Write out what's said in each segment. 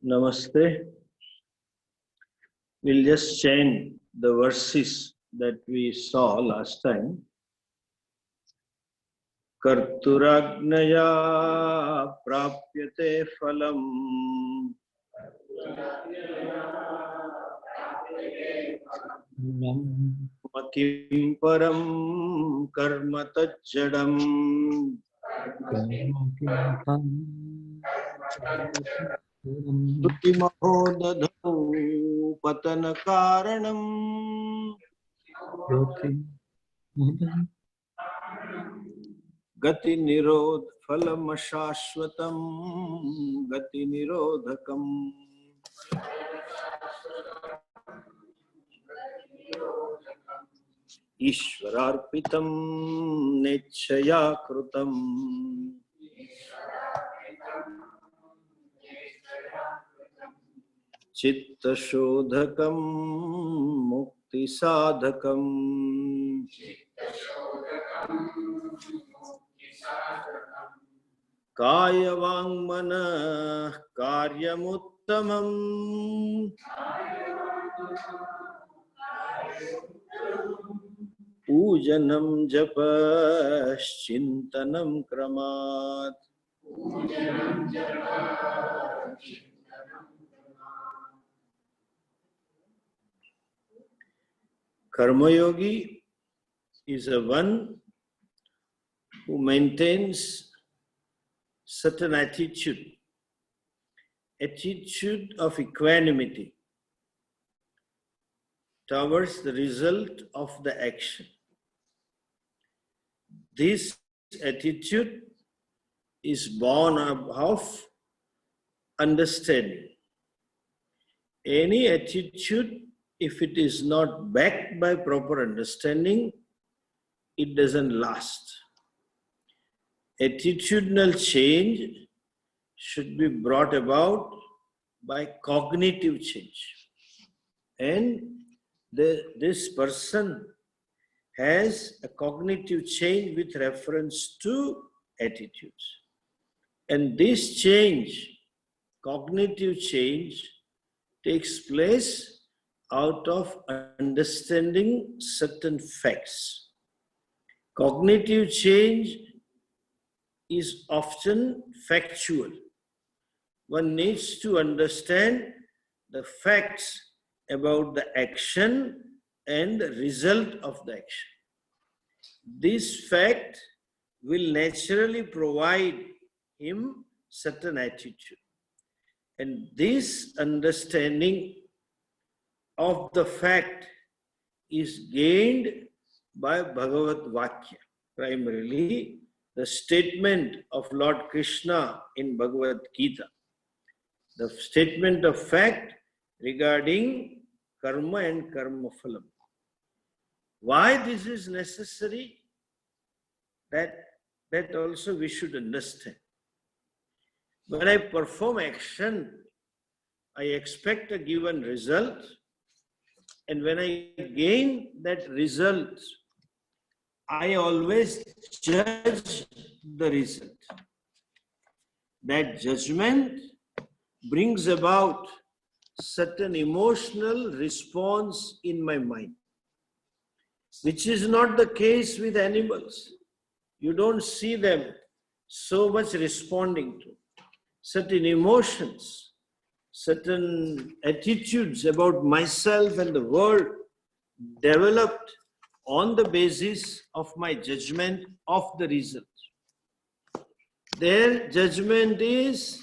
Namaste. We'll just chant the verses that we saw last time. Karturagnaya prapyate phalam makim param karma tajjadam Tuti patana karanam Gati nirod phalam shashvatam Gati nirodhakam Ishvararpitam nechaya krutam Chitta shodhakam mukti sadhakam Kaya vangmana karyamuttamam Pujanam japaschintanam kramat Karma yogi is a one who maintains certain attitude of equanimity towards the result of the action. This attitude is born of understanding. Any attitude, if it is not backed by proper understanding, it doesn't last. Attitudinal change should be brought about by cognitive change. And this person has a cognitive change with reference to attitudes. And this change, cognitive change, takes place out of understanding certain facts. Cognitive change is often factual. One needs to understand the facts about the action and the result of the action. This fact will naturally provide him certain attitude. And this understanding of the fact is gained by Bhagavad Vakya, primarily the statement of Lord Krishna in Bhagavad Gita, the statement of fact regarding karma and karma phalam. Why this is necessary, that also we should understand. When I perform action, I expect a given result, and when I gain that result, I always judge the result. That judgment brings about certain emotional response in my mind, which is not the case with animals. You don't see them so much responding to certain emotions, certain attitudes about myself and the world developed on the basis of my judgment of the result. Their judgment is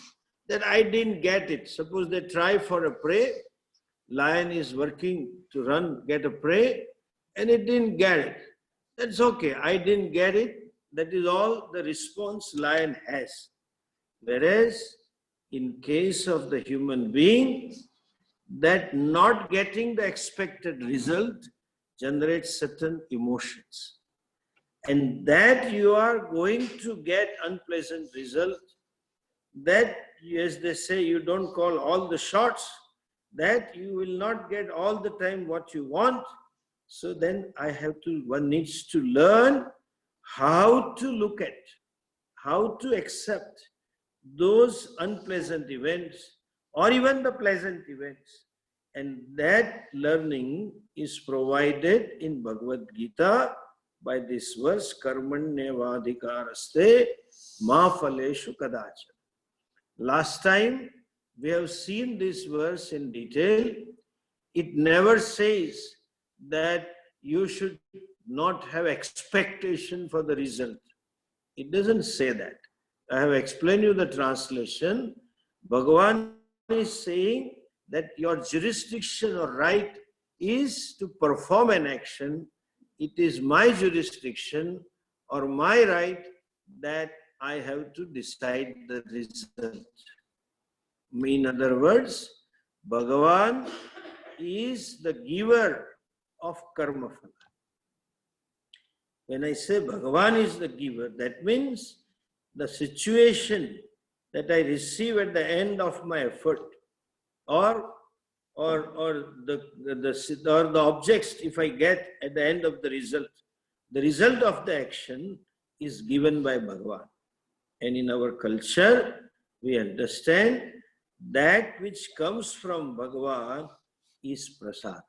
that I didn't get it. Suppose they try for a prey, lion is working to get a prey, and it didn't get it. That's okay, I didn't get it. That is all the response lion has. Whereas in case of the human being, that not getting the expected result generates certain emotions. And that you are going to get unpleasant result, that, as they say, you don't call all the shots, that you will not get all the time what you want. So then one needs to learn how to look at, how to accept those unpleasant events or even the pleasant events. And that learning is provided in Bhagavad Gita by this verse, Karmanyavadhikaraste ma phaleshu kadacha. Last time we have seen this verse in detail. It never says that you should not have expectation for the result. It doesn't say that. I have explained you the translation. Bhagavan is saying that your jurisdiction or right is to perform an action. It is my jurisdiction or my right that I have to decide the result. In other words, Bhagavan is the giver of karma phala. When I say Bhagavan is the giver, that means the situation that I receive at the end of my effort, or the objects if I get at the end of the result of the action is given by Bhagavan. And in our culture, we understand that which comes from Bhagavan is prasada.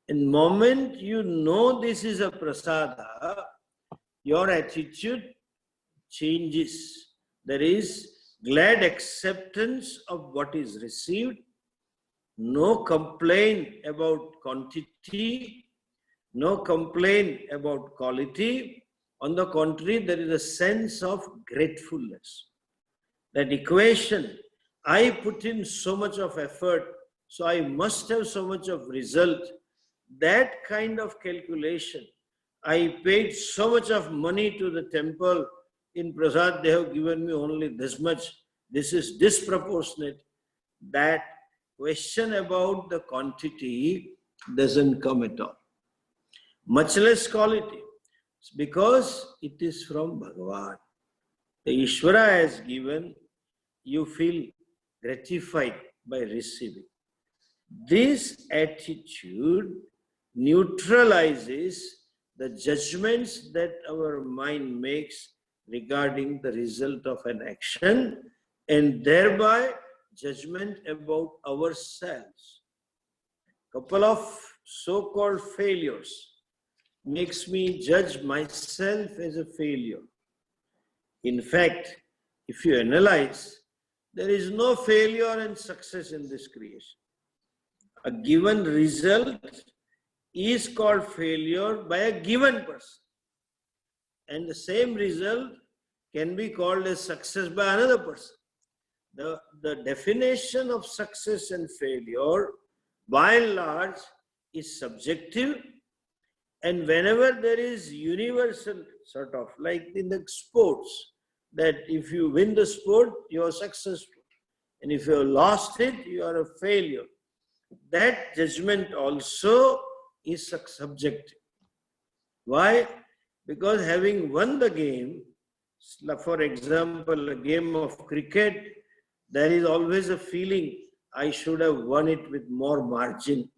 And the moment you know this is a prasada, your attitude changes. There is glad acceptance of what is received, no complaint about quantity, no complaint about quality. On the contrary, there is a sense of gratefulness. That equation, I put in so much of effort, so I must have so much of result. That kind of calculation, I paid so much of money to the temple, in prasad they have given me only this much, this is disproportionate. That question about the quantity doesn't come at all. Much less quality, because it is from Bhagavan. The Ishvara has given, you feel gratified by receiving. This attitude neutralizes the judgments that our mind makes regarding the result of an action, and thereby judgment about ourselves. Couple of so-called failures makes me judge myself as a failure. In fact, if you analyze, there is no failure and success in this creation. A given result is called failure by a given person. And the same result can be called as success by another person. The definition of success and failure, by and large, is subjective. And whenever there is universal sort of, like in the sports, that if you win the sport, you are successful. And if you have lost it, you are a failure. That judgment also is subjective. Why? Because having won the game, for example, a game of cricket, there is always a feeling, I should have won it with more margin,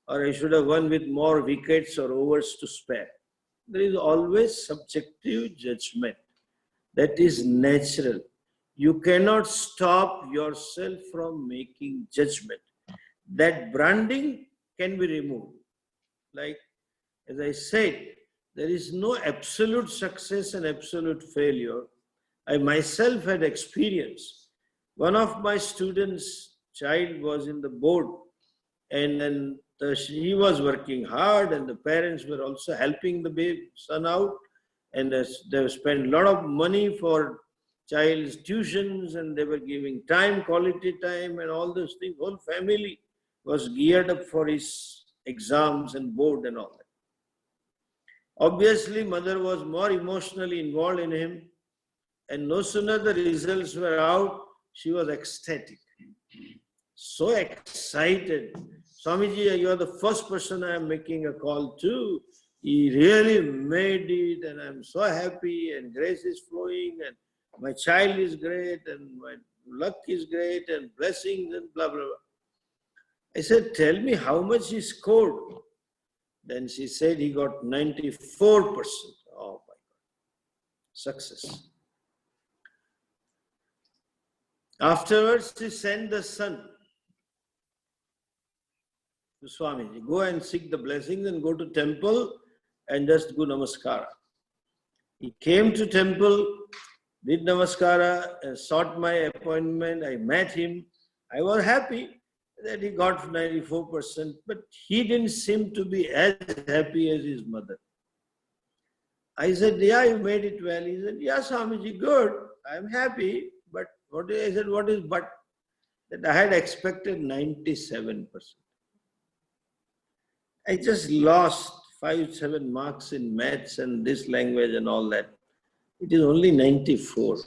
or I should have won with more wickets or overs to spare. There is always subjective judgment. That is natural. You cannot stop yourself from making judgment. That branding can be removed. Like, as I said, there is no absolute success and absolute failure. I myself had experience. One of my students' child was in the board, and then he was working hard, and the parents were also helping the son out, and they spent a lot of money for child's tuitions, and they were giving time, quality time, and all those things. Whole family was geared up for his exams and board and all that. Obviously, mother was more emotionally involved in him, and no sooner the results were out, she was ecstatic. so excited. Swamiji, you are the first person I am making a call to. He really made it, and I'm so happy, and grace is flowing, and my child is great, and my luck is great, and blessings, and blah, blah, blah. I said, tell me how much he scored. Then she said he got 94%. Oh my God. Success. Afterwards, she sent the son to Swamiji. Go and seek the blessings and go to temple and just do namaskara. He came to temple, did namaskara, and sought my appointment. I met him. I was happy that he got 94%, but he didn't seem to be as happy as his mother. I said, yeah, you made it well. He said, yeah, Swamiji, good. I'm happy. But I said, what is but? That I had expected 97%. I just lost 5-7 marks in maths and this language and all that. It is only 94.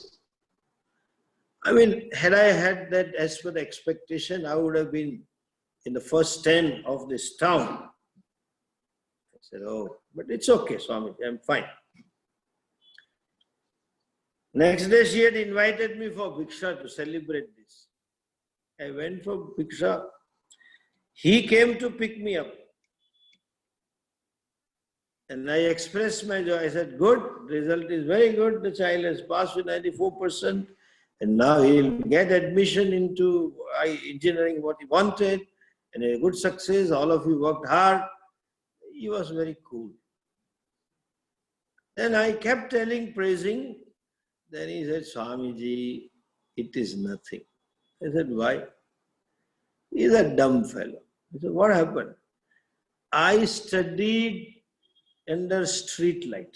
I mean, had I had that as per the expectation, I would have been in the first 10 of this town. I said, oh, but it's okay, Swamiji, I'm fine. Next day, she had invited me for Bhiksha to celebrate this. I went for Bhiksha. He came to pick me up. And I expressed my joy. I said, good, result is very good. The child has passed with 94%. And now he'll get admission into engineering, what he wanted. And a good success. All of you worked hard. He was very cool. Then I kept praising. Then he said, Swamiji, it is nothing. I said, why? He's a dumb fellow. I said, what happened? I studied under street light.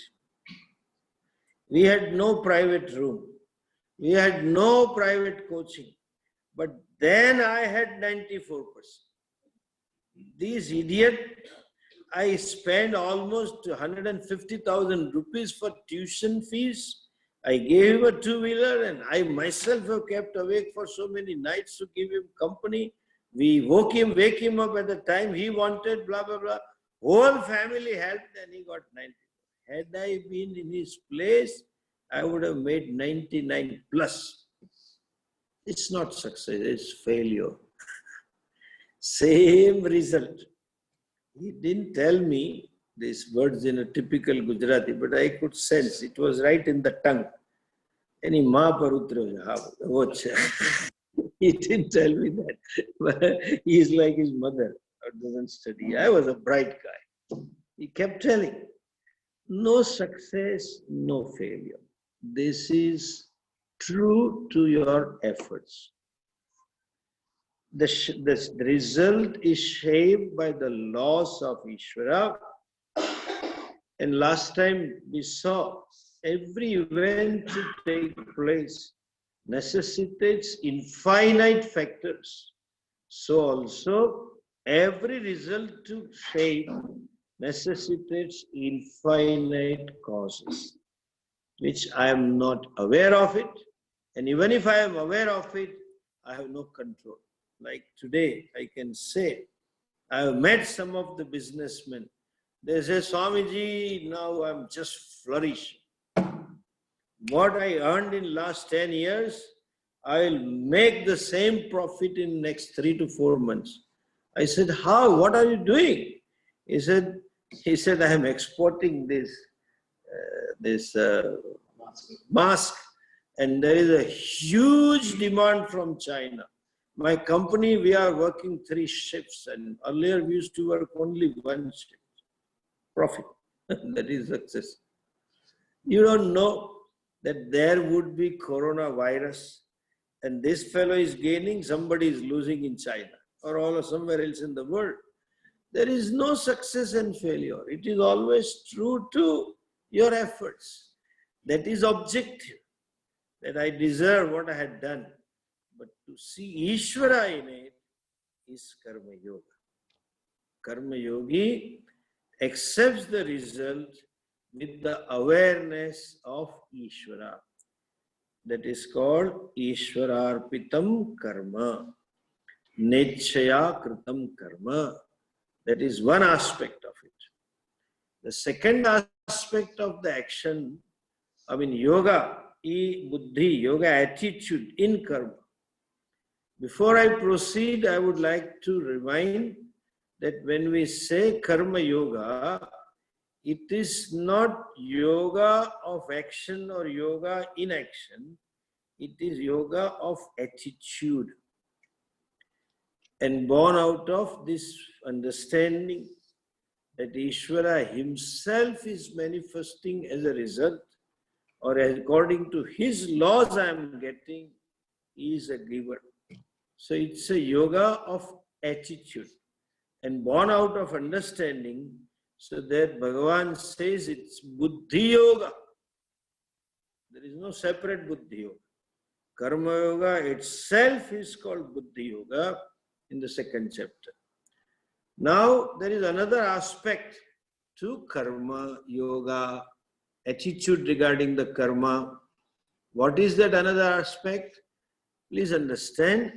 We had no private room. We had no private coaching. But then I had 94%. This idiot, I spent almost 150,000 rupees for tuition fees. I gave him a two-wheeler and I myself have kept awake for so many nights to give him company. We wake him up at the time he wanted, blah, blah, blah. Whole family helped and he got 90. Had I been in his place, I would have made 99 plus. It's not success, it's failure. Same result. He didn't tell me these words in a typical Gujarati, but I could sense it was right in the tongue. Any ma parutra, he didn't tell me that. But he is like his mother, doesn't study. I was a bright guy. He kept telling, no success, no failure. This is true to your efforts. The result is shaped by the laws of Ishvara. And last time we saw every event to take place necessitates infinite factors. So also every result to shape necessitates infinite causes, which I am not aware of it. And even if I am aware of it, I have no control. Like today, I can say, I have met some of the businessmen. They say, Swamiji, now I'm just flourishing. What I earned in last 10 years, I'll make the same profit in next 3 to 4 months. I said, how? What are you doing? He said, I am exporting this mask, and there is a huge demand from China. My company, we are working 3 shifts, and earlier we used to work only 1 shift. Profit. That is success. You don't know that there would be coronavirus, and this fellow is gaining, somebody is losing in China or somewhere else in the world. There is no success and failure. It is always true to your efforts. That is objective, that I deserve what I had done. But to see Ishvara in it is Karma Yoga. Karma Yogi accepts the result with the awareness of Ishvara. That is called Ishvararpitam Karma. Nechaya kritam karma. That is one aspect of it. The second aspect of the action, yoga, buddhi, yoga attitude in karma. Before I proceed, I would like to remind that when we say karma yoga, it is not yoga of action or yoga in action. It is yoga of attitude. And born out of this understanding that Ishvara himself is manifesting as a result, or according to his laws I am getting, he is a giver. So it's a yoga of attitude and born out of understanding. So that Bhagavan says it's buddhi yoga. There is no separate buddhi yoga. Karma yoga itself is called buddhi yoga in the second chapter. Now there is another aspect to karma yoga, attitude regarding the karma. What is that another aspect? Please understand,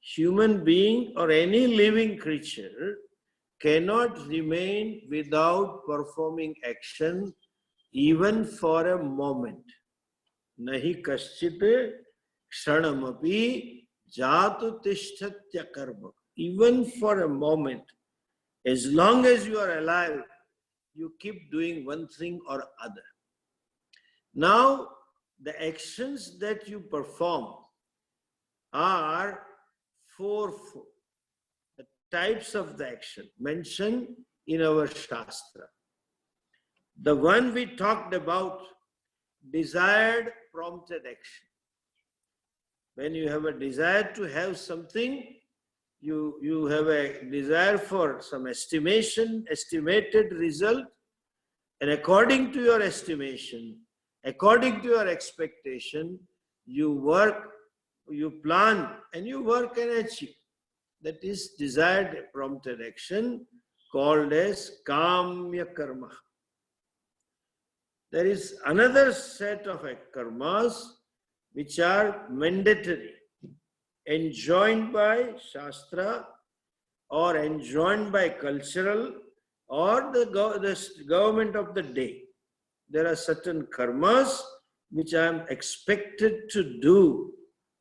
human being or any living creature cannot remain without performing action even for a moment. Nahi kaschit kshanamapi jatu tishthatya karma. Even for a moment, as long as you are alive, you keep doing one thing or other. Now, the actions that you perform are fourfold. The types of the action mentioned in our Shastra. The one we talked about, desired prompted action. When you have a desire to have something, you have a desire for some estimated result, and according to your estimation, according to your expectation, you work, you plan, and you work and achieve. That is desired prompted action, called as kamya karma. There is another set of karmas which are mandatory, enjoined by Shastra or enjoined by cultural or the government of the day. There are certain karmas which I am expected to do,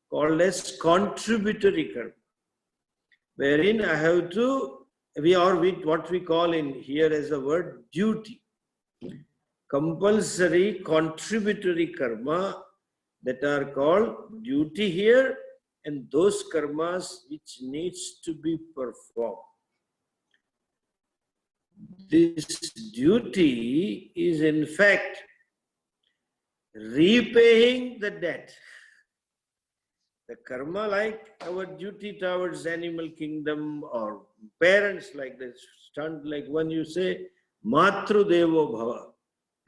called as contributory karma, wherein I have to, what we call in here as a word, duty. Compulsory contributory karma that are called duty here, and those karmas which needs to be performed. This duty is in fact repaying the debt. The karma, like our duty towards animal kingdom or parents, like this, like when you say matru devo bhava,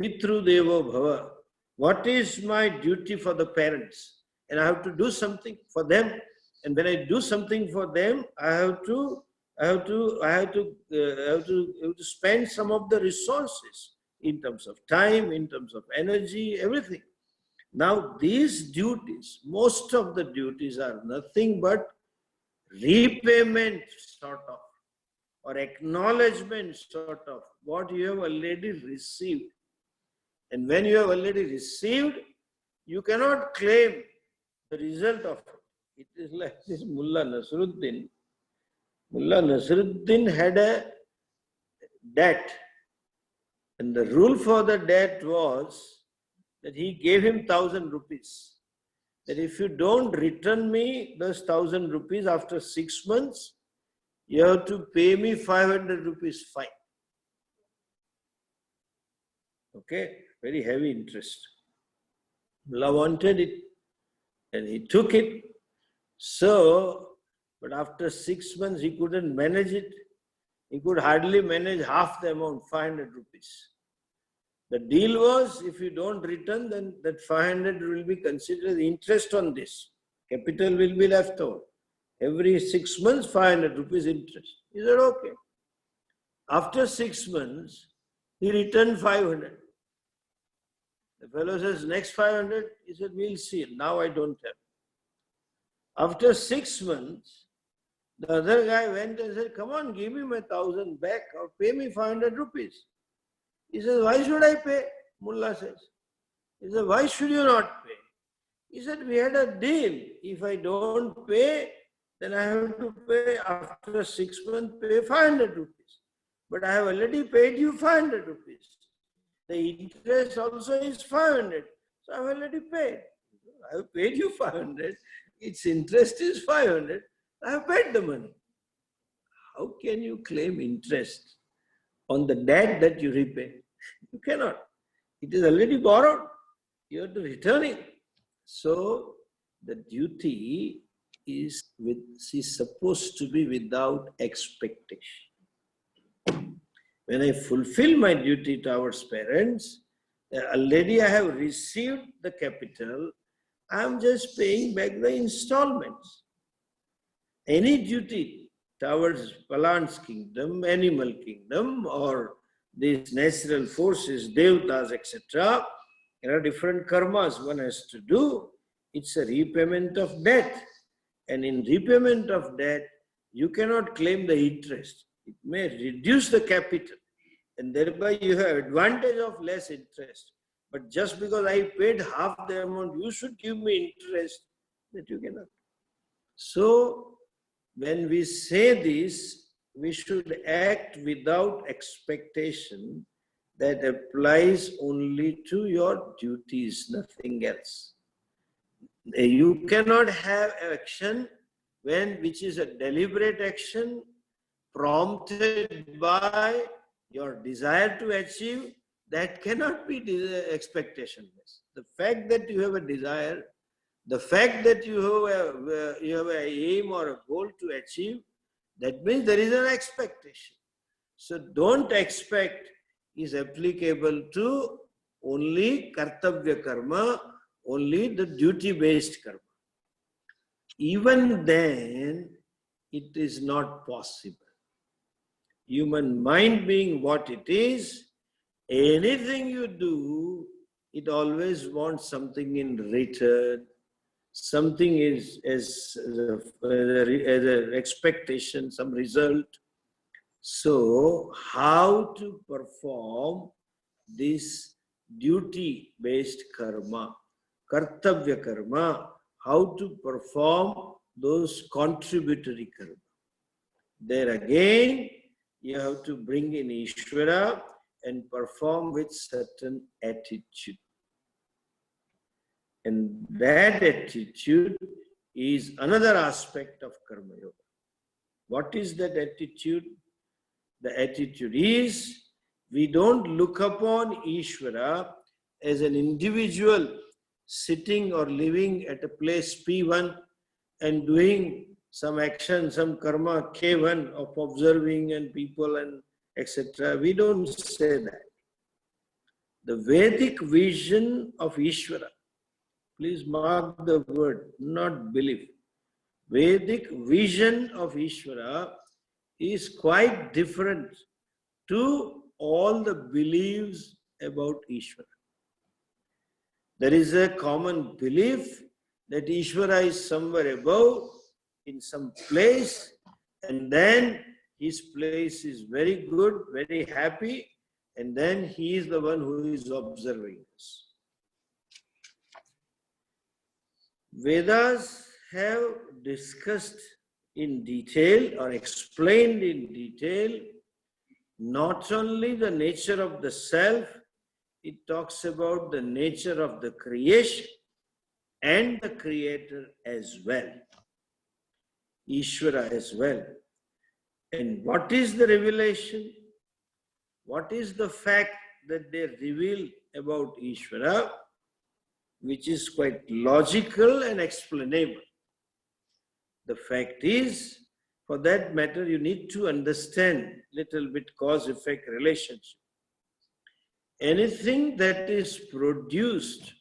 pitru devo bhava, what is my duty for the parents? And I have to do something for them. And when I do something for them, I have to spend some of the resources in terms of time, in terms of energy, everything. Now these duties, most of the duties are nothing but repayment sort of, or acknowledgement sort of, what you have already received. And when you have already received, you cannot claim the result of it. It is like this Mullah Nasruddin. Mullah Nasruddin had a debt. And the rule for the debt was that he gave him 1,000 rupees. That if you don't return me those 1,000 rupees after 6 months, you have to pay me 500 rupees fine. Okay, very heavy interest. Mullah wanted it and he took it. So, but after 6 months he couldn't manage it. He could hardly manage half the amount, 500 rupees. The deal was, if you don't return, then that 500 will be considered interest on this. Capital will be left over. Every 6 months, 500 rupees interest. He said, okay. After 6 months, he returned 500. The fellow says, next 500, he said, we'll see. Now I don't have. After 6 months, The other guy went and said, come on, give me my 1,000 back or pay me 500 rupees. He says, why should I pay? Mullah says. He said, why should you not pay? He said, we had a deal. If I don't pay, then I have to pay after 6 months, pay 500 rupees. But I have already paid you 500 rupees. The interest also is 500. So I have already paid. I have paid you 500. Its interest is 500. I have paid the money. How can you claim interest on the debt that you repay? You cannot. It is already borrowed. You have to return it. So the duty is supposed to be without expectation. When I fulfill my duty towards parents, already I have received the capital, I am just paying back the installments. Any duty towards plants kingdom, animal kingdom, or these natural forces, devatas, etc., there are different karmas one has to do. It's a repayment of debt. And in repayment of debt, you cannot claim the interest. It may reduce the capital, and thereby you have advantage of less interest. But just because I paid half the amount, you should give me interest, that you cannot. So, when we say this, we should act without expectation. That applies only to your duties, nothing else. You cannot have action which is a deliberate action prompted by your desire to achieve. That cannot be expectationless. The fact that you have a desire, the fact that you have an aim or a goal to achieve, that means there is an expectation. So don't expect is applicable to only kartavya karma, only the duty-based karma. Even then, it is not possible. Human mind being what it is, anything you do, it always wants something in return. Something is as an expectation, some result. So, how to perform this duty-based karma, kartavya karma, how to perform those contributory karma. There again, you have to bring in Ishvara and perform with certain attitude. And that attitude is another aspect of Karma Yoga. What is that attitude? The attitude is, we don't look upon Ishvara as an individual sitting or living at a place P1 and doing some action, some karma K1 of observing and people and etc. We don't say that. The Vedic vision of Ishvara, please mark the word, not belief. Vedic vision of Ishvara is quite different to all the beliefs about Ishvara. There is a common belief that Ishvara is somewhere above, in some place, and then his place is very good, very happy, and then he is the one who is observing us. Vedas have discussed in detail or explained in detail not only the nature of the self, it talks about the nature of the creation and the creator as well, Ishvara as well. And what is the revelation? What is the fact that they reveal about Ishvara, which is quite logical and explainable? The fact is, for that matter, you need to understand little bit cause-effect relationship. Anything that is produced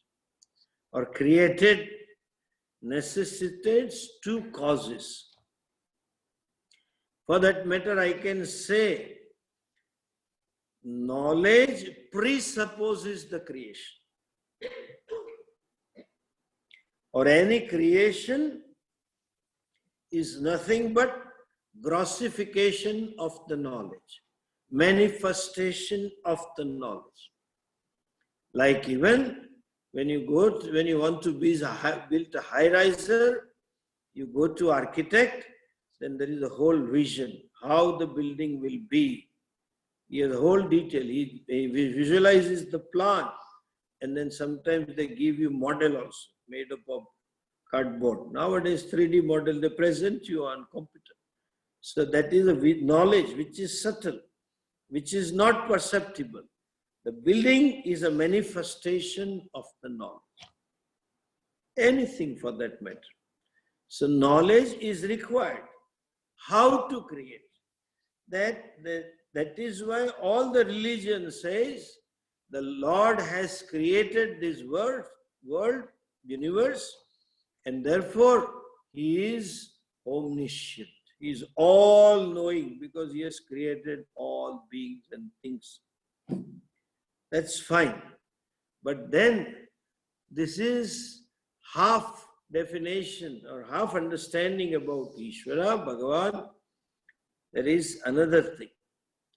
or created necessitates two causes. For that matter, I can say knowledge presupposes the creation. Or any creation is nothing but grossification of the knowledge, manifestation of the knowledge. Like even when you want to build a high riser, you go to architect, then there is a whole vision, how the building will be. He has the whole detail. He visualizes the plan, and then sometimes they give you model also, made up of cardboard. Nowadays, 3D model, they present you on computer. So that is a knowledge which is subtle, which is not perceptible. The building is a manifestation of the knowledge. Anything for that matter. So knowledge is required. How to create. That is why all the religion says the Lord has created this world, universe, and therefore He is omniscient. He is all-knowing because He has created all beings and things. That's fine. But then this is half definition or half understanding about Ishvara, Bhagavan. There is another thing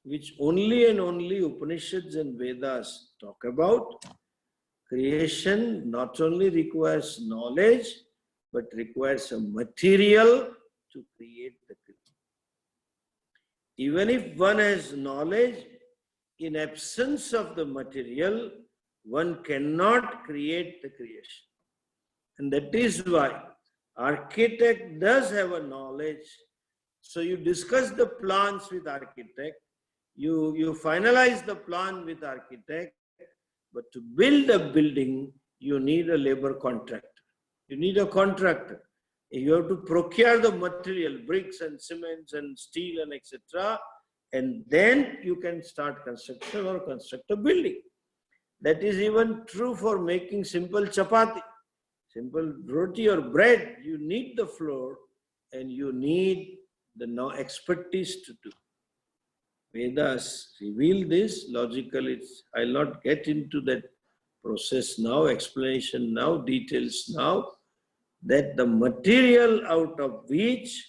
which only and only Upanishads and Vedas talk about. Creation not only requires knowledge, but requires a material to create the creation. Even if one has knowledge, in absence of the material, one cannot create the creation. And that is why architect does have a knowledge. So you discuss the plans with architect, you finalize the plan with architect, but to build a building, you need a labor contractor. You need a contractor. You have to procure the material, bricks and cements and steel and etc. And then you can start construction or construct a building. That is even true for making simple chapati. Simple roti or bread, you need the flour and you need the expertise to do. Vedas reveal this logically. I'll not get into that process now, explanation now, details now, that the material out of which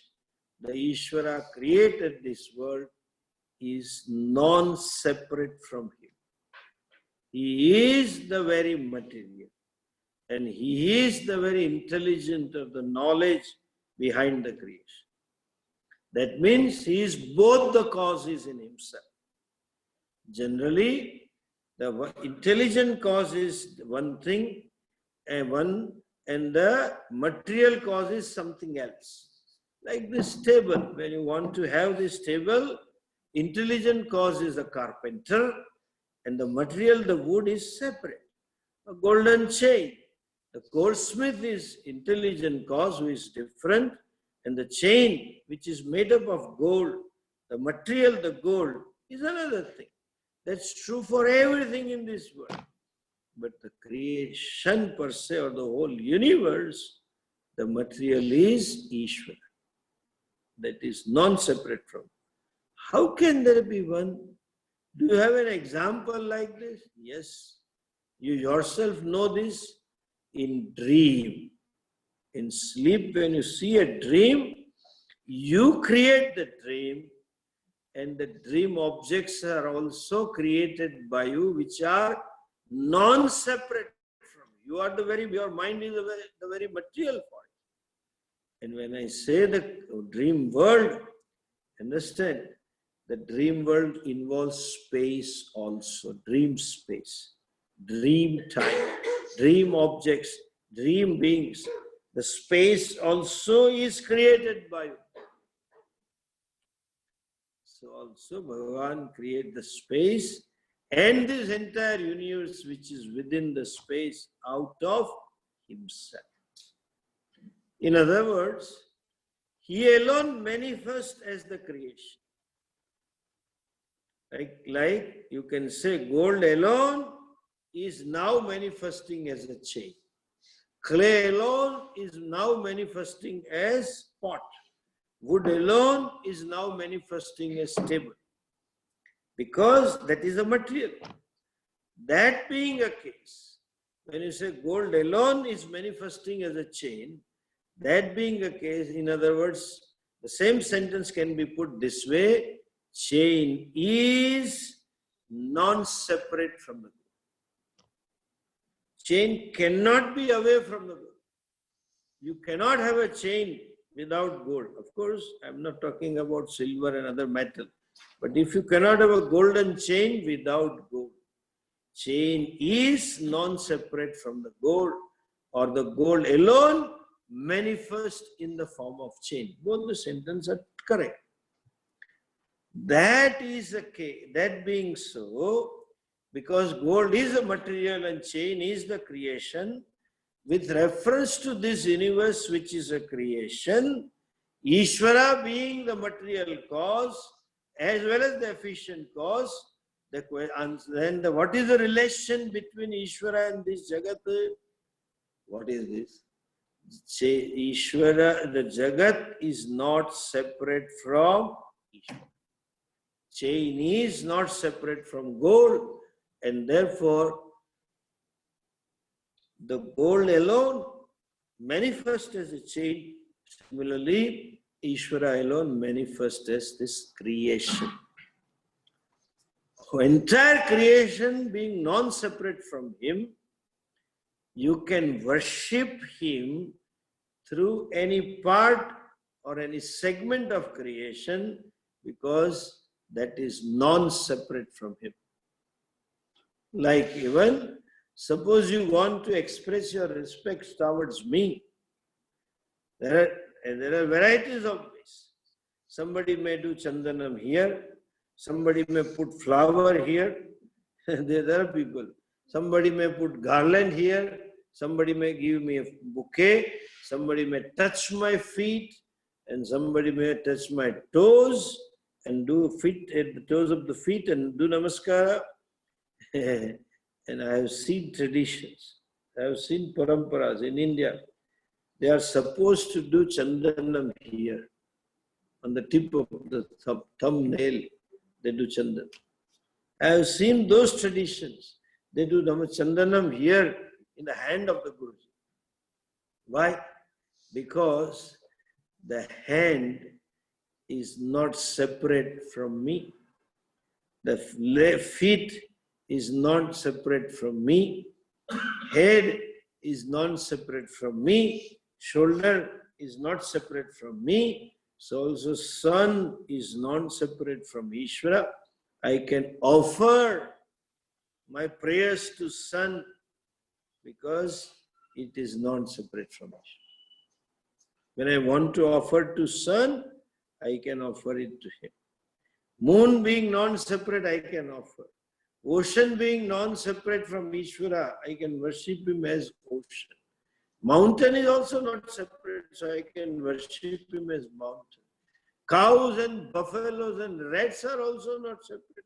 the Ishvara created this world is non-separate from Him. He is the very material. And He is the very intelligent of the knowledge behind the creation. That means He is both the causes in Himself. Generally, the intelligent cause is one thing, and the material cause is something else. Like this table, when you want to have this table, intelligent cause is a carpenter, and the material, the wood, is separate. A golden chain. The goldsmith is intelligent cause, who is different, and the chain, which is made up of gold, the material, the gold, is another thing. That's true for everything in this world. But the creation per se, or the whole universe, the material is Ishvara. That is non-separate from. How can there be one? Do you have an example like this? Yes. You yourself know this. In dream, in sleep, when you see a dream, you create the dream, and the dream objects are also created by you, which are non-separate from you. Your mind is the very material for it. And when I say the dream world, understand, the dream world involves space also, dream space, dream time, dream objects, dream beings. The space also is created by you. So also Bhagavan created the space and this entire universe which is within the space out of Himself. In other words, He alone manifests as the creation. Like you can say gold alone is now manifesting as a chain. Clay alone is now manifesting as pot. Wood alone is now manifesting as table. Because that is a material. That being a case, when you say gold alone is manifesting as a chain, that being a case, in other words, The same sentence can be put this way: chain is non-separate from the goal. Chain cannot be away from the goal. You cannot have a chain without gold. Of course, I'm not talking about silver and other metal. But if you cannot have a golden chain without gold, chain is non-separate from the gold, or the gold alone manifest in the form of chain. Both the sentences are correct. That is the case. That being so, because gold is a material and chain is the creation, with reference to this universe which is a creation, Ishvara being the material cause as well as the efficient cause, then what is the relation between Ishvara and this Jagat? What is this? Ishvara, the Jagat is not separate from Ishvara. Chain is not separate from gold, and therefore the gold alone manifests as a chain. Similarly, Ishvara alone manifests as this creation. Entire creation being non-separate from him, you can worship him through any part or any segment of creation, because that is non-separate from him. Like even, suppose you want to express your respect towards me, there are varieties of ways. Somebody may do chandanam here, somebody may put flower here, there are people. Somebody may put garland here, somebody may give me a bouquet, somebody may touch my feet, and somebody may touch my toes and do feet at the toes of the feet and do namaskara. And I have seen traditions, I have seen paramparas in India. They are supposed to do chandanam here, on the tip of the thumbnail, they do chandanam. I have seen those traditions. They do chandanam here in the hand of the Guruji. Why? Because the hand is not separate from me. The feet is not separate from me. Head is not separate from me. Shoulder is not separate from me. So also sun is not separate from Ishvara. I can offer my prayers to sun because it is not separate from Ishvara. When I want to offer to sun, I can offer it to him. Moon being non-separate, I can offer. Ocean being non-separate from Ishvara, I can worship him as ocean. Mountain is also not separate, so I can worship him as mountain. Cows and buffaloes and rats are also not separate,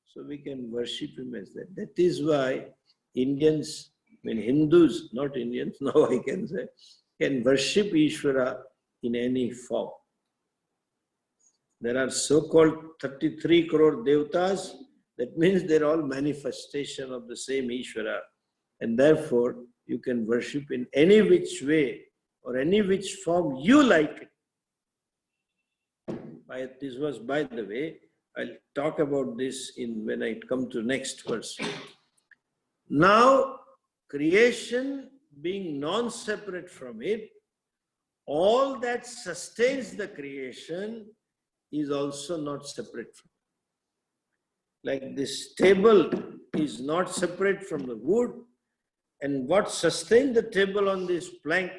so we can worship him as that. That is why Indians, Hindus, not Indians, now I can say, can worship Ishvara in any form. There are so-called 33 crore devatas. That means they're all manifestation of the same Ishvara. And therefore, you can worship in any which way or any which form you like it. This was, by the way, I'll talk about this when I come to next verse. Now, creation being non-separate from it, all that sustains the creation is also not separate from it. Like this table is not separate from the wood, and what sustains the table on this plank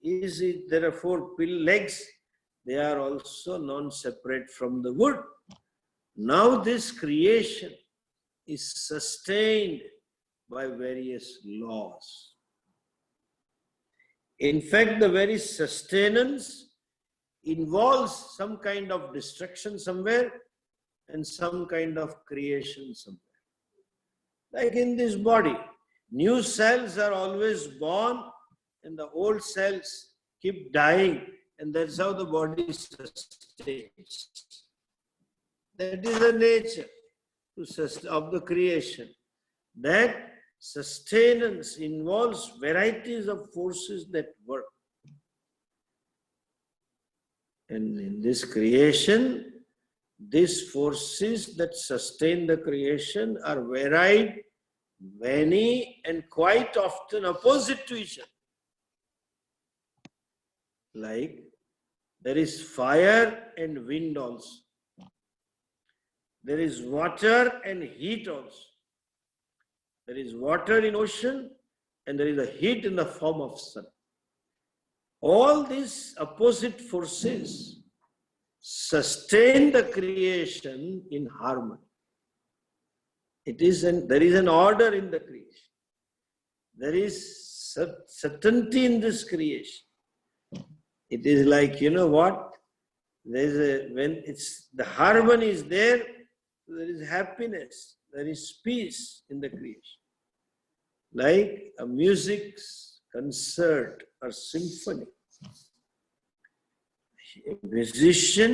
is there are 4 legs. They are also non-separate from the wood. Now this creation is sustained by various laws. In fact, the very sustenance involves some kind of destruction somewhere and some kind of creation somewhere. Like in this body, new cells are always born and the old cells keep dying, and that's how the body sustains. That is the nature of the creation. That sustenance involves varieties of forces that work. And in this creation, these forces that sustain the creation are varied, many, and quite often opposite to each other. Like there is fire and wind also. There is water and heat also. There is water in ocean and there is a heat in the form of sun. All these opposite forces sustain the creation in harmony. There is an order in the creation. There is certainty in this creation. It is like, you know what? When the harmony is there is happiness, there is peace in the creation. Like a music concert or symphony. A musician,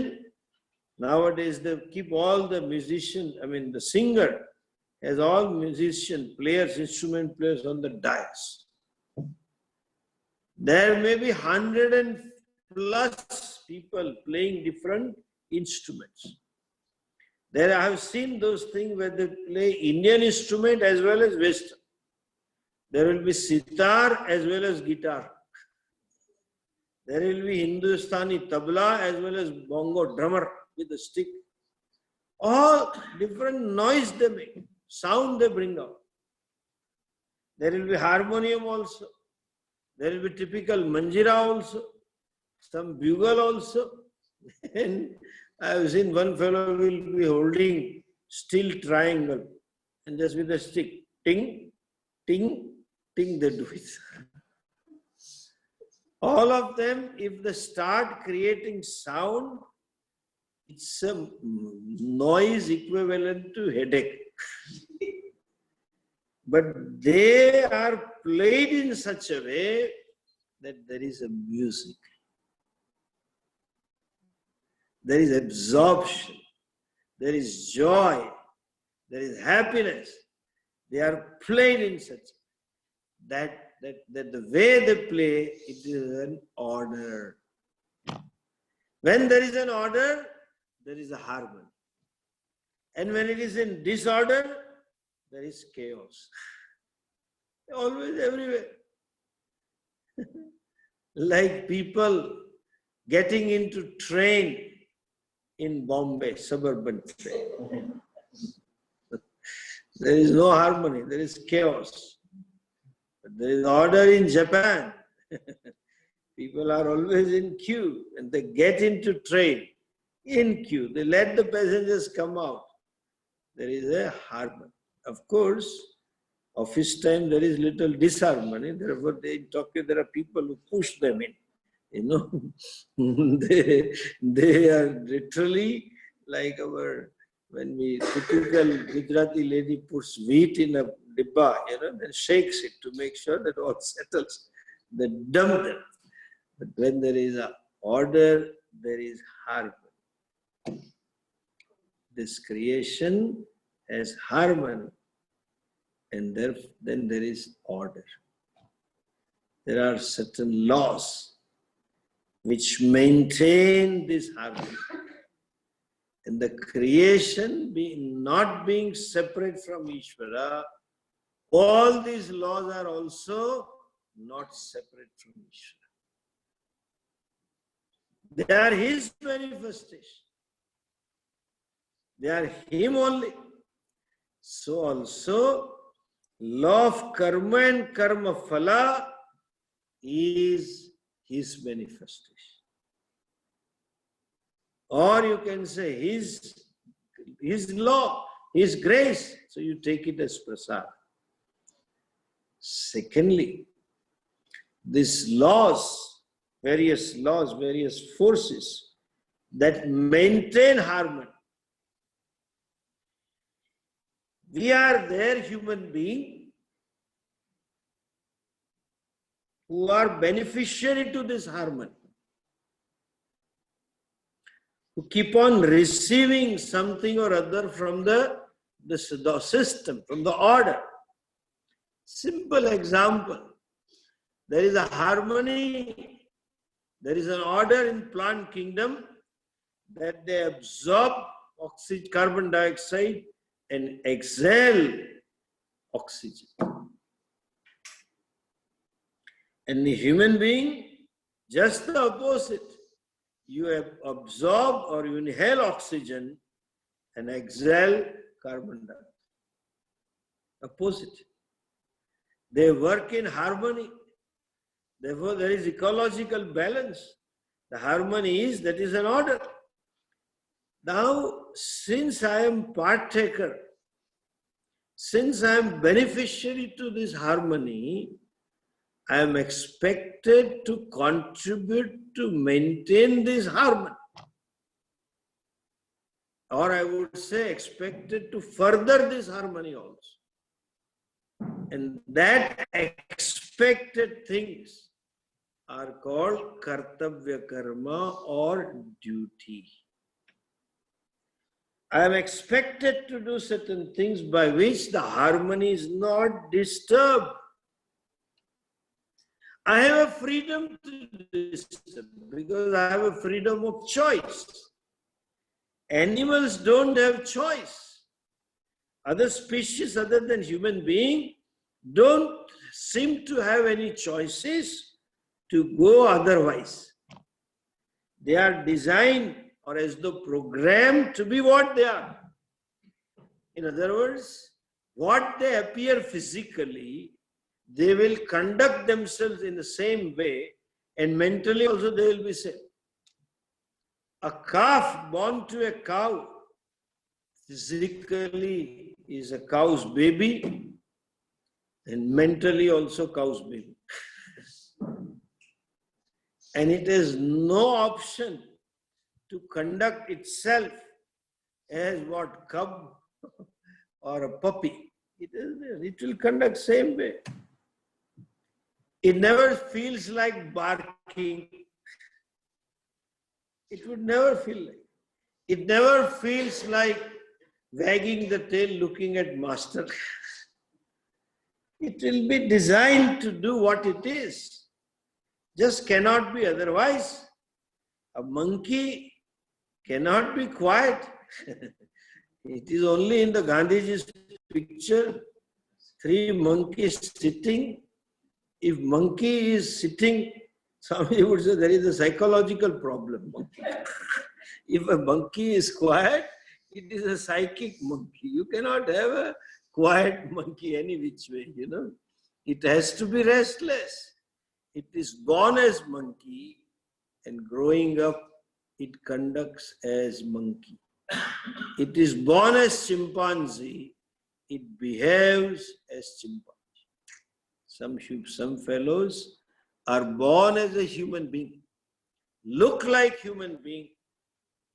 nowadays they keep all the the singer has all musician players, instrument players on the dais. There may be 100+ people playing different instruments. There I have seen those things where they play Indian instrument as well as Western. There will be sitar as well as guitar. There will be Hindustani tabla as well as bongo drummer with a stick. All different noise they make, sound they bring out. There will be harmonium also. There will be typical manjira also. Some bugle also. And I have seen one fellow will be holding steel triangle and just with a stick, ting, ting, ting, they do it. All of them, if they start creating sound, it's a noise equivalent to headache. But they are played in such a way that there is a music. There is absorption. There is joy. There is happiness. They are played in such a way that the way they play, it is an order. When there is an order, there is a harmony. And when it is in disorder, there is chaos. Always everywhere. Like people getting into train in Bombay, suburban train. There is no harmony, there is chaos. But there is order in Japan. People are always in queue and they get into train in queue. They let the passengers come out. There is a harmony. Of course, office time there is little disharmony. Therefore, in Tokyo there are people who push them in. You know, they are literally like when typical Gujarati lady puts wheat in a dibba, then shakes it to make sure that all settles. They dump them. But when there is an order, there is harmony. This creation has harmony, and then there is order. There are certain laws which maintain this harmony. And the creation not being separate from Ishvara, all these laws are also not separate from Ishvara. They are His manifestation. They are Him only. So also, law of karma and karma phala is His manifestation. Or you can say His law, His grace. So you take it as prasad. Secondly, these various forces that maintain harmony. We are there, human beings, who are beneficiary to this harmony, who keep on receiving something or other from the system, from the order. Simple example. There is a harmony, there is an order in plant kingdom, that they absorb carbon dioxide and exhale oxygen. And the human being, just the opposite. You absorb or you inhale oxygen and exhale carbon dioxide. Opposite. They work in harmony. Therefore, there is ecological balance. The harmony is, that is an order. Now, since I am partaker, since I am beneficiary to this harmony, I am expected to contribute to maintain this harmony. Or I would say expected to further this harmony also. And that expected things are called kartavya karma or duty. I am expected to do certain things by which the harmony is not disturbed. I have a freedom to disturb because I have a freedom of choice. Animals don't have choice. Other species other than human being don't seem to have any choices to go otherwise. They are designed or as though programmed to be what they are. In other words, what they appear physically, they will conduct themselves in the same way, and mentally also they will be same. A calf born to a cow physically is a cow's baby, and mentally also cow's baby. And it has no option to conduct itself as what, cub or a puppy. It will conduct same way. It never feels like barking. It would never feel like. It never feels like wagging the tail looking at master. It will be designed to do what it is. Just cannot be otherwise. A monkey cannot be quiet. It is only in the Gandhiji's picture, 3 monkeys sitting. If monkey is sitting, somebody would say there is a psychological problem. If a monkey is quiet, it is a psychic monkey. You cannot have a quiet monkey any which way, you know. It has to be restless. It is born as monkey and growing up, it conducts as monkey. It is born as chimpanzee, it behaves as chimpanzee. Some fellows are born as a human being, look like human being,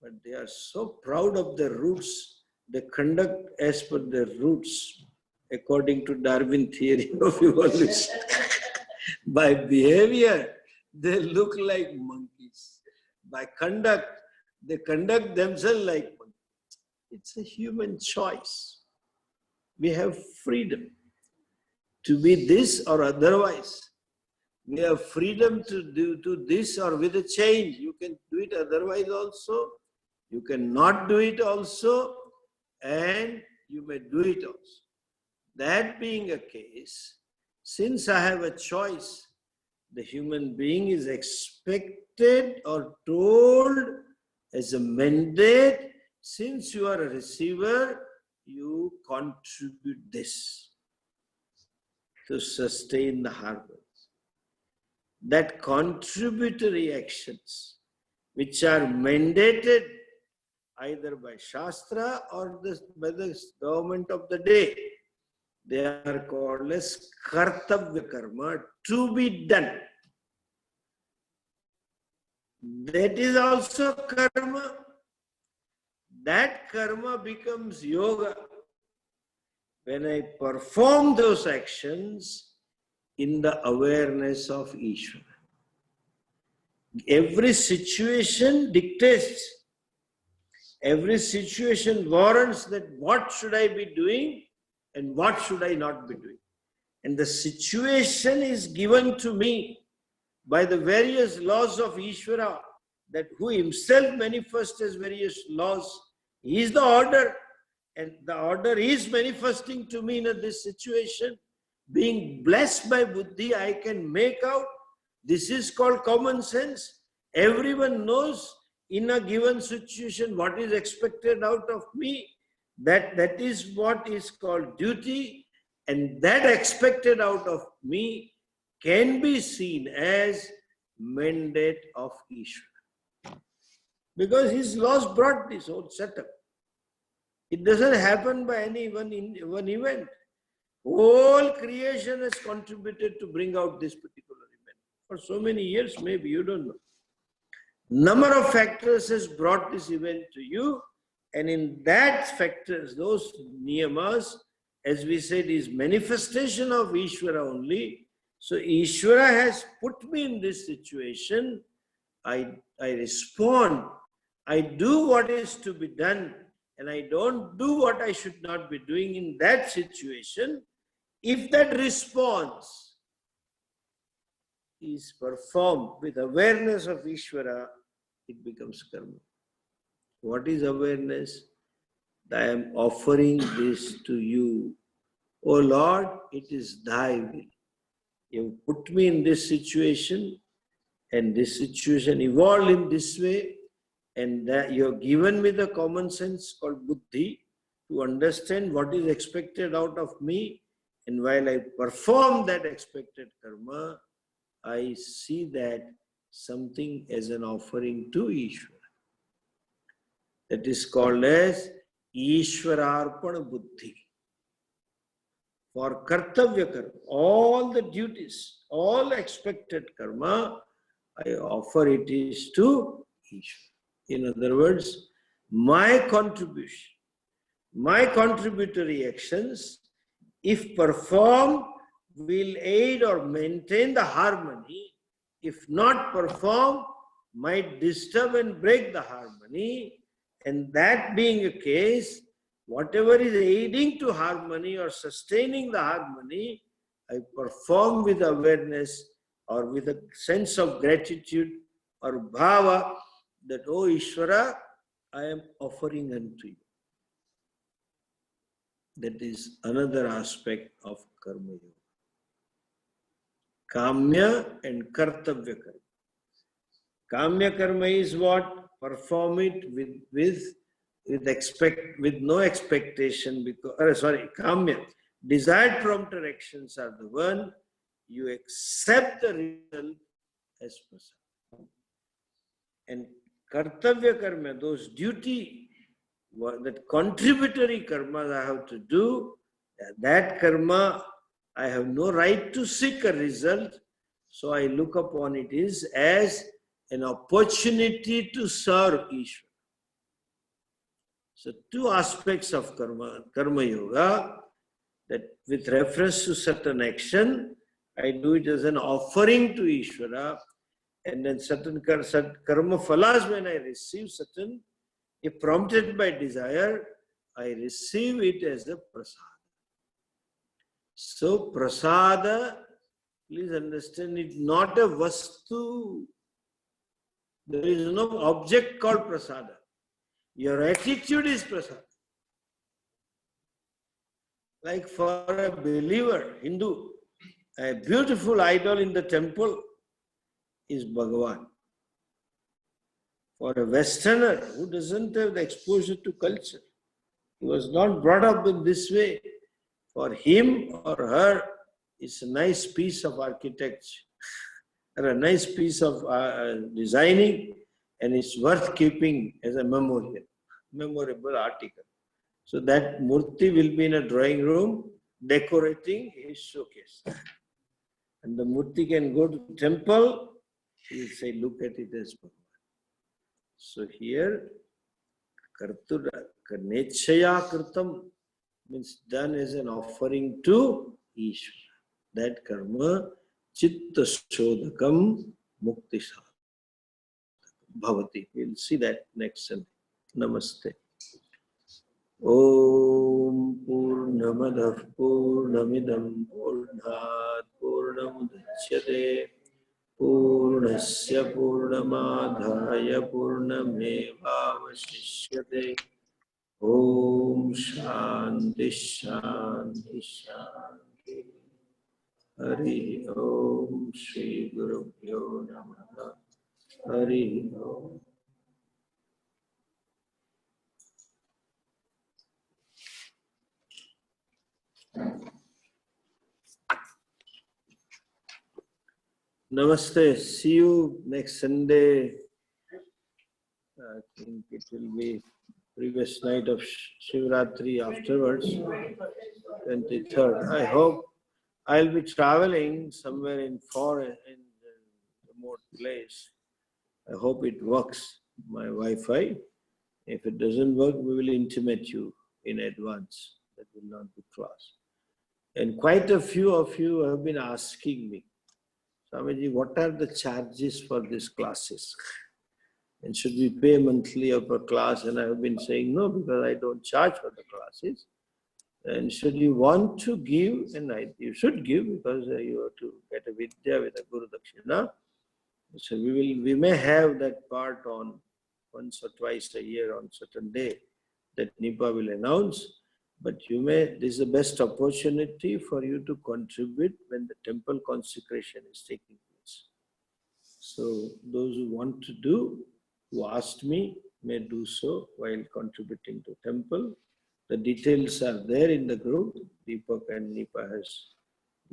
but they are so proud of their roots, they conduct as per their roots, according to Darwin theory of evolution. By behavior, they look like monkeys. By conduct, they conduct themselves like monkeys. It's a human choice. We have freedom to be this or otherwise. We have freedom to do this or with a change. You can do it otherwise also. You can not do it also. And you may do it also. That being a case, since I have a choice, the human being is expected or told as a mandate, since you are a receiver, you contribute this to sustain the harmony. That contributory actions, which are mandated either by Shastra or by the government of the day, they are called as kartavya karma, to be done. That is also karma. That karma becomes yoga when I perform those actions in the awareness of Ishvara. Every situation dictates, every situation warrants that what should I be doing and what should I not be doing. And the situation is given to me by the various laws of Ishvara, that who himself manifests as various laws. He is the order, and the order is manifesting to me in this situation. Being blessed by buddhi, I can make out. This is called common sense. Everyone knows in a given situation what is expected out of me. That is what is called duty, and that expected out of me can be seen as mandate of Ishvara. Because his laws brought this whole setup. It doesn't happen by any one event. Whole creation has contributed to bring out this particular event. For so many years, maybe you don't know. Number of factors has brought this event to you, and in that factors, those niyamas, as we said, is manifestation of Ishvara only. So Ishvara has put me in this situation. I respond. I do what is to be done, and I don't do what I should not be doing in that situation. If that response is performed with awareness of Ishvara, it becomes karma. What is awareness? I am offering this to you. O Lord, it is thy will. You put me in this situation, and this situation evolved in this way, and that you have given me the common sense called buddhi to understand what is expected out of me. And while I perform that expected karma, I see that something as an offering to Ishvara. That is called as Ishvararpana buddhi. For kartavya karma, all the duties, all expected karma, I offer it is to Ishvara. In other words, my contribution, my contributory actions, if performed, will aid or maintain the harmony. If not performed, might disturb and break the harmony. And that being a case, whatever is aiding to harmony or sustaining the harmony, I perform with awareness or with a sense of gratitude or bhava that, oh Ishvara, I am offering unto you. That is another aspect of karma yoga. Kamya and kartavya karma. Kamya karma is what? Perform it with no expectation, because kamya, desired prompted actions are the one you accept the result as prasad. And kartavya karma, those duty, that contributory karma I have to do, that karma I have no right to seek a result, so I look upon it as an opportunity to serve Ishvara. So two aspects of karma yoga, that with reference to certain action, I do it as an offering to Ishvara, and then certain karma phalas, when I receive certain, if prompted by desire, I receive it as a prasada. So prasada, please understand, it's not a vastu. There is no object called prasada. Your attitude is prasada. Like for a believer, Hindu, a beautiful idol in the temple is Bhagavan. For a Westerner who doesn't have the exposure to culture, he was not brought up in this way, for him or her, it's a nice piece of architecture or a nice piece of designing, and it's worth keeping as a memorable article. So that murti will be in a drawing room decorating his showcase. And the murti can go to the temple, he will say, look at it as Bhagavan. So here, karnechaya kritam means done as an offering to Ishvara. That karma, chitta shodhakam mukti bhavati. We'll see that next Sunday. Namaste. Om Purnamadah Purnamidam Purnat Purnamudachyate पूर्णस्य पूर्णमादाय पूर्णमेवावशिष्यते। ॐ शान्ति शान्ति शान्ति। हरि ओम श्री गुरुभ्यो नमः। हरि ओम। Namaste. See you next Sunday. I think it will be previous night of Shivratri afterwards, 23rd. I hope I'll be traveling somewhere in foreign, in a remote place. I hope it works, my Wi-Fi. If it doesn't work, we will intimate you in advance. That will not be class. And quite a few of you have been asking me, Swamiji, what are the charges for these classes? And should we pay monthly or per class? And I have been saying no, because I don't charge for the classes. And should you want to give, and you should give, because you have to get a vidya with a Guru Dakshina. So we may have that part on once or twice a year on certain day that NIPA will announce. But this is the best opportunity for you to contribute when the temple consecration is taking place. So those who want to do, who asked me, may do so while contributing to temple. The details are there in the group. Deepak and Nipa has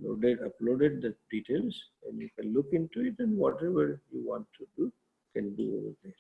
uploaded the details, and you can look into it, and whatever you want to do, can do over there.